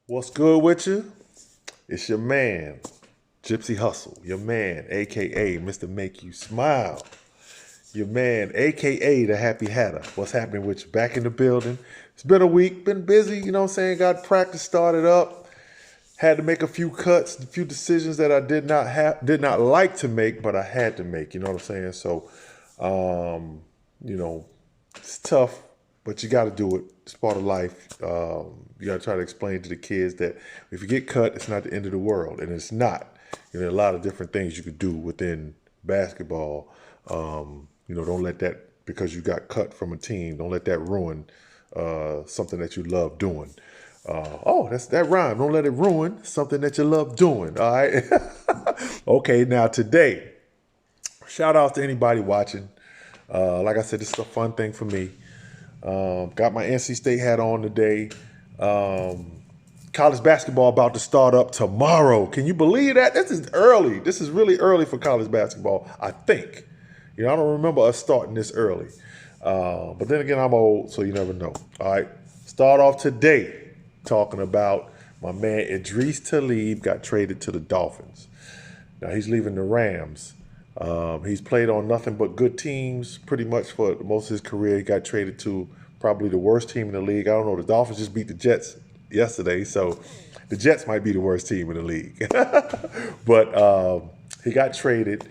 What's good with you? It's your man, Gypsy Hustle. Your man, aka Mr. Make You Smile. Your man, aka the Happy Hatter. What's happening with you? Back in the building. It's been a week, been busy, you know what I'm saying? Got practice started up. Had to make a few cuts, a few decisions that I did not like to make, but I had to make, you know what I'm saying? So you know, it's tough, but you got to do it. It's part of life. You got to try to explain to the kids that if you get cut, it's not the end of the world, and it's not. There are a lot of different things you could do within basketball. Don't let that because you got cut from a team. Don't let that ruin something that you love doing. That's that rhyme. Don't let it ruin something that you love doing. All right. Okay. Now today, shout out to anybody watching. Like I said, this is a fun thing for me. Got my NC State hat on today. College basketball about to start up tomorrow. Can you believe that? This is early. This is really early for college basketball, I think. I don't remember us starting this early. But then again, I'm old, so you never know. All right. Start off today talking about my man Idris Talib got traded to the Dolphins. Now he's leaving the Rams. He's played on nothing but good teams pretty much for most of his career. He got traded to probably the worst team in the league. I don't know. The Dolphins just beat the Jets yesterday, so the Jets might be the worst team in the league. But he got traded.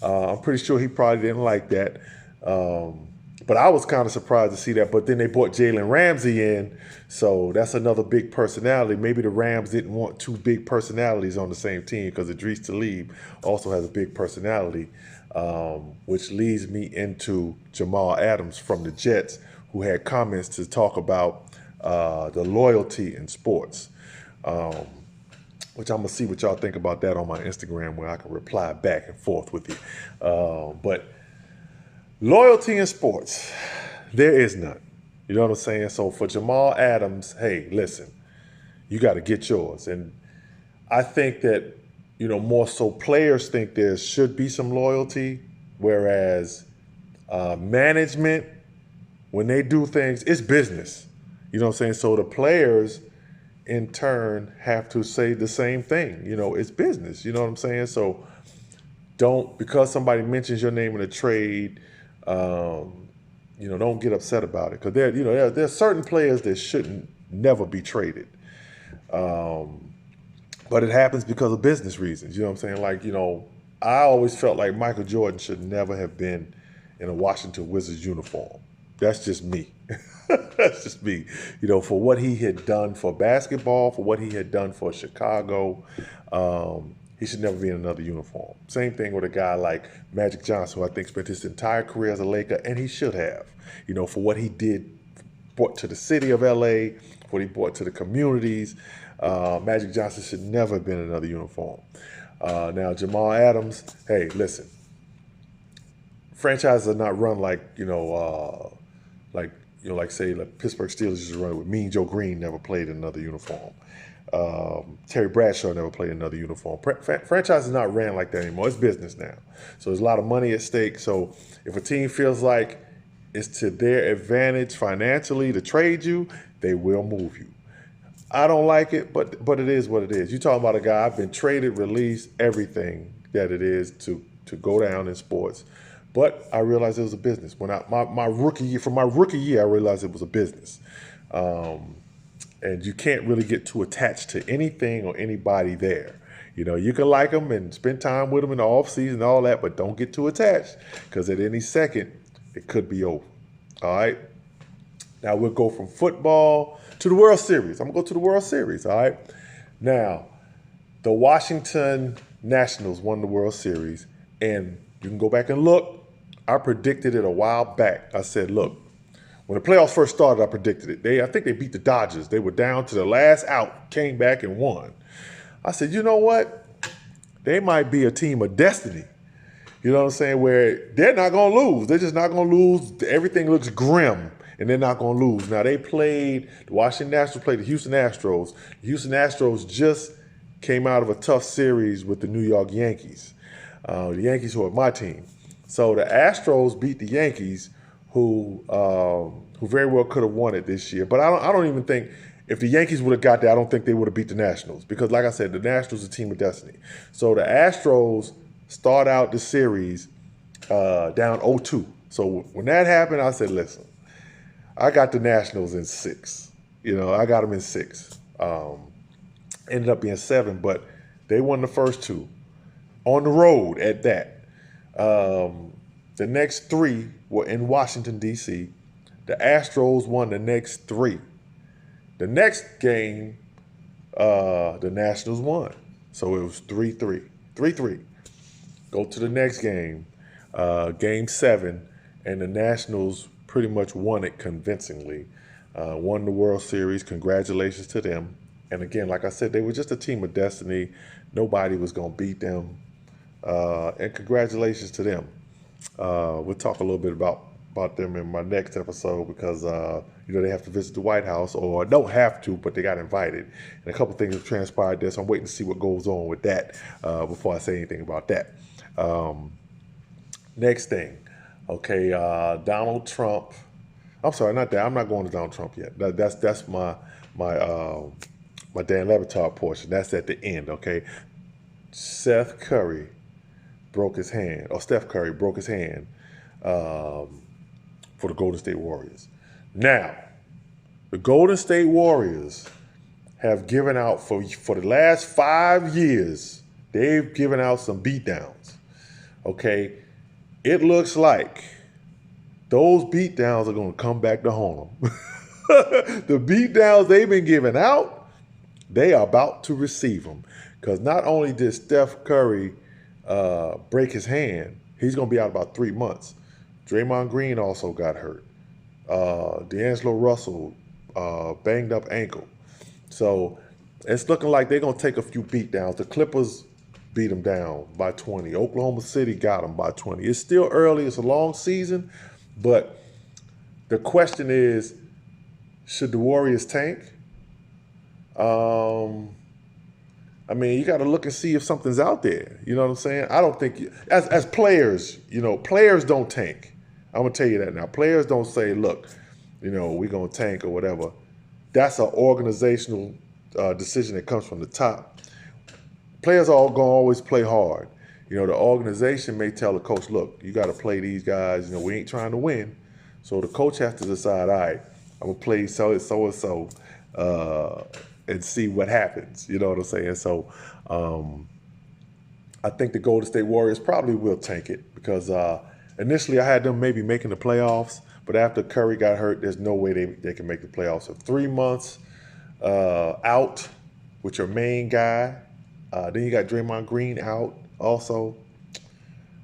I'm pretty sure he probably didn't like that. But I was kind of surprised to see that. But then they brought Jalen Ramsey in, so that's another big personality. Maybe the Rams didn't want two big personalities on the same team because Idris Talib also has a big personality, which leads me into Jamal Adams from the Jets, who had comments to talk about the loyalty in sports, which I'm going to see what y'all think about that on my Instagram where I can reply back and forth with you. But loyalty in sports, there is none. You know what I'm saying? So for Jamal Adams, hey, listen, you got to get yours. And I think that, more so players think there should be some loyalty, whereas management, when they do things, it's business. You know what I'm saying? So the players, in turn, have to say the same thing. It's business. You know what I'm saying? So because somebody mentions your name in a trade, don't get upset about it because there's certain players that shouldn't never be traded. But it happens because of business reasons. You know what I'm saying? Like, I always felt like Michael Jordan should never have been in a Washington Wizards uniform. That's just me. That's just me. For what he had done for basketball, for what he had done for Chicago, he should never be in another uniform. Same thing with a guy like Magic Johnson, who I think spent his entire career as a Laker, and he should have, for what he brought to the city of LA, what he brought to the communities. Magic Johnson should never have been in another uniform. Now, Jamal Adams, hey, listen, franchises are not run like, say, Pittsburgh Steelers used to run with Mean Joe Green never played in another uniform. Terry Bradshaw never played in another uniform. Franchise is not ran like that anymore. It's business now. So there's a lot of money at stake. So if a team feels like it's to their advantage financially to trade you, they will move you. I don't like it, but it is what it is. You're talking about a guy, I've been traded, released, everything that it is to go down in sports. But I realized it was a business. When my rookie year, I realized it was a business. And you can't really get too attached to anything or anybody there. You can like them and spend time with them in the off season and all that, but don't get too attached because at any second, it could be over. All right? Now we'll go from football to the World Series. I'm going to go to the World Series, all right? Now, the Washington Nationals won the World Series, and you can go back and look. I predicted it a while back. I said, look, when the playoffs first started, I predicted it. I think they beat the Dodgers. They were down to the last out, came back and won. I said, you know what? They might be a team of destiny. You know what I'm saying? Where they're not going to lose. They're just not going to lose. Everything looks grim, and they're not going to lose. Now, the Washington Nationals played the Houston Astros. The Houston Astros just came out of a tough series with the New York Yankees. The Yankees who are my team. So the Astros beat the Yankees, who very well could have won it this year. But I don't even think If the Yankees would have got there, I don't think they would have beat the Nationals because, like I said, the Nationals are a team of destiny. So the Astros start out the series down 0-2. So when that happened, I said, listen, I got the Nationals in 6. I got them in 6. Ended up being 7, but they won the first 2 on the road at that. The next 3 were in Washington, D.C. The Astros won the next 3. The next game, the Nationals won. So it was 3-3. 3-3. Go to the next game, game 7, and the Nationals pretty much won it convincingly. Won the World Series. Congratulations to them. And again, like I said, they were just a team of destiny. Nobody was going to beat them. And congratulations to them. We'll talk a little bit about them in my next episode because, they have to visit the White House, or don't have to, but they got invited. And a couple things have transpired there, so I'm waiting to see what goes on with that before I say anything about that. Next thing, okay, Donald Trump. I'm sorry, not that. I'm not going to Donald Trump yet. That's my Dan Le Batard portion. That's at the end, okay? Steph Curry broke his hand for the Golden State Warriors. Now, the Golden State Warriors have given out for the last 5 years, they've given out some beatdowns, okay? It looks like those beatdowns are going to come back to haunt them. The beatdowns they've been giving out, they are about to receive them. Because not only did Steph Curry break his hand, he's going to be out about 3 months. Draymond Green also got hurt. D'Angelo Russell, banged up ankle. So it's looking like they're going to take a few beatdowns. The Clippers beat them down by 20. Oklahoma City got them by 20. It's still early. It's a long season. But the question is, should the Warriors tank? You got to look and see if something's out there. You know what I'm saying? I don't think, as players, players don't tank. I'm going to tell you that now. Players don't say, look, we're going to tank or whatever. That's an organizational decision that comes from the top. Players are going to always play hard. The organization may tell the coach, look, you got to play these guys. We ain't trying to win. So the coach has to decide, all right, I'm going to play so-and-so and see what happens. You know what I'm saying? So I think the Golden State Warriors probably will tank it because initially I had them maybe making the playoffs, but after Curry got hurt, there's no way they can make the playoffs. So 3 months out with your main guy. Then you got Draymond Green out also.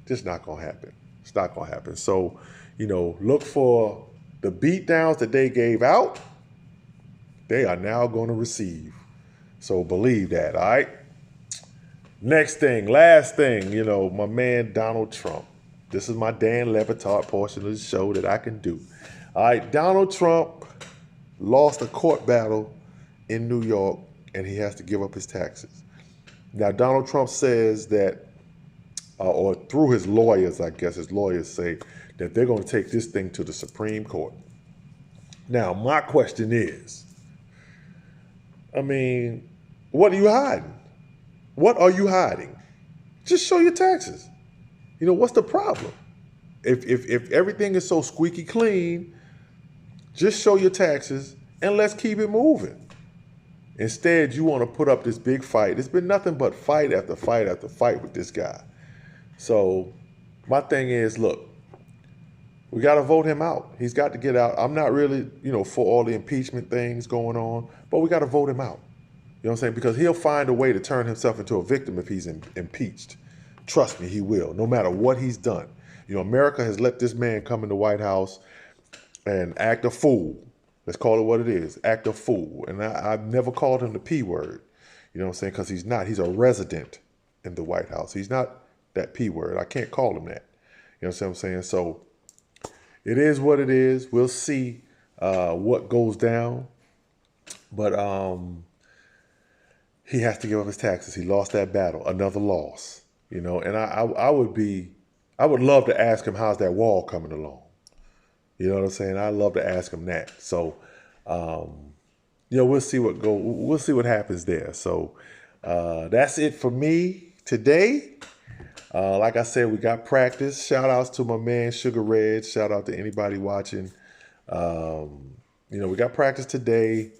Just not going to happen. It's not going to happen. So, look for the beatdowns that they gave out. They are now going to receive. So believe that, all right? Next thing, last thing, my man Donald Trump. This is my Dan Le Batard portion of the show that I can do. All right, Donald Trump lost a court battle in New York, and he has to give up his taxes. Now, Donald Trump says that, or through his lawyers, I guess his lawyers say that they're going to take this thing to the Supreme Court. Now, my question is, what are you hiding? What are you hiding? Just show your taxes. What's the problem? If everything is so squeaky clean, just show your taxes and let's keep it moving. Instead, you want to put up this big fight. It's been nothing but fight after fight after fight with this guy. So my thing is, look, we got to vote him out. He's got to get out. I'm not really, for all the impeachment things going on, but we got to vote him out. You know what I'm saying? Because he'll find a way to turn himself into a victim if he's impeached. Trust me, he will, no matter what he's done. America has let this man come in the White House and act a fool. Let's call it what it is, act a fool. And I've never called him the P word, you know what I'm saying? Because he's not. He's a resident in the White House. He's not that P word. I can't call him that. You know what I'm saying? So it is what it is. We'll see what goes down. But he has to give up his taxes. He lost that battle, another loss. And I would love to ask him, how's that wall coming along? You know what I'm saying? I'd love to ask him that. So we'll see what happens there. So that's it for me today. Like I said, we got practice. Shout outs to my man Sugar Red. Shout out to anybody watching. We got practice today.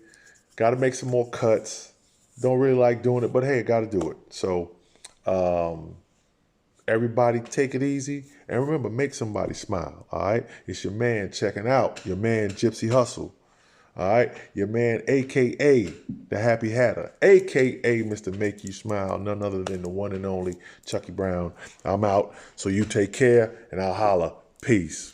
Got to make some more cuts. Don't really like doing it, but hey, got to do it. So everybody take it easy. And remember, make somebody smile, all right? It's your man checking out, your man Gypsy Hustle, all right? Your man, a.k.a. the Happy Hatter, a.k.a. Mr. Make You Smile, none other than the one and only Chucky Brown. I'm out, so you take care, and I'll holla. Peace.